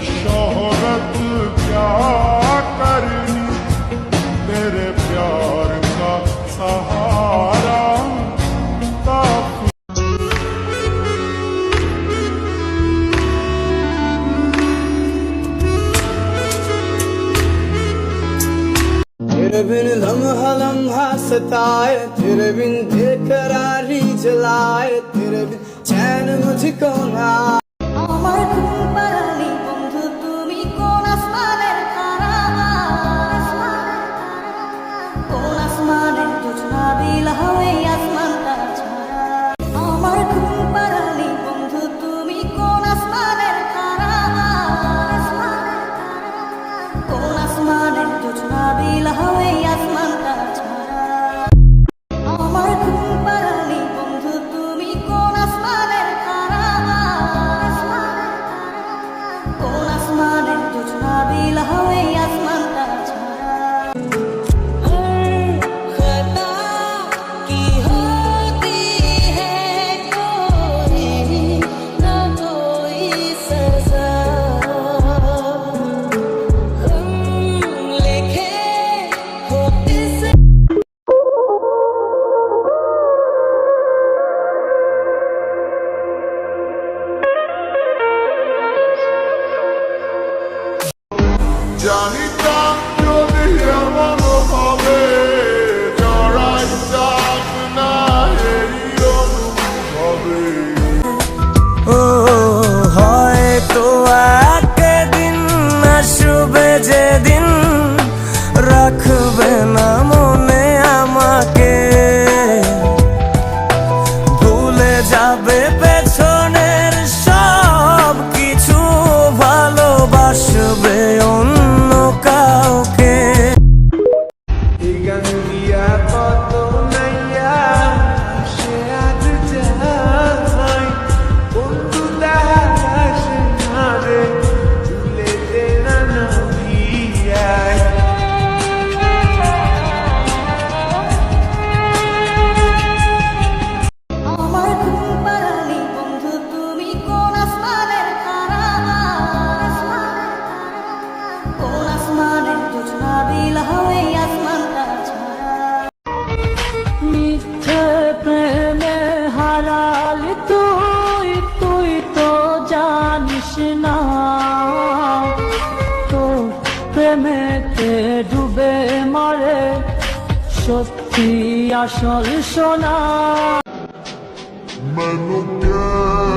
शोहरत क्या करनी, तेरे प्यार का सहारा काफी। तेरे बिन लम्हा लम्हा सताए, तेरे बिन बेकरारी जलाए, तेरे बिन चैन मुझको ना। আমার ঘুম পাড়ানি বন্ধু তুমি কোন আসমানের তারা, কোন আসমানের জোছনা বিলা হয়ে আসমানটা ছাড়া। আমার ঘুম পাড়ানি বন্ধু তুমি কোন আসমানের তারা, কোন আসমানের জোছনা বিলা হয়ে আসমানটা ছাড়া। আমার ঘুম পাড়ানি বন্ধু তুমি কোন আসমানের তারা, কোন আসমানের জোছনা বিলা হয়ে আসমানটা ছাড়া। खता की होती है कोई ना कोई सजा, हम लिखे होते से। জানিতাম যদি এমন হবে, জড়াইতাম না এই অনুভবে। ও হয়তো একদিন আসবে যেদিন রাখবে না মনে আমাকে, ভুলে যাবে পেছনের সব কিছু, ভালোবাসবে অন্য কাউকে। এই গান দিয়া কত নাইয়া সে আজ যায়, বন্ধু দাস না রে ভুলে দে না নভিয়ায়। আমার ঘুম পাড়ানি বন্ধু তুমি কোন আসমানের তারা, কোন আসমানের জোছনা বিলা হয়ে আসমানটা ছাড়া। মিথ্যে প্রেমে হারাল তুই, তুই তো জানিস না, তো প্রেমেতে ডুবে মরে সত্যি আসল সোনা। मैनू क्या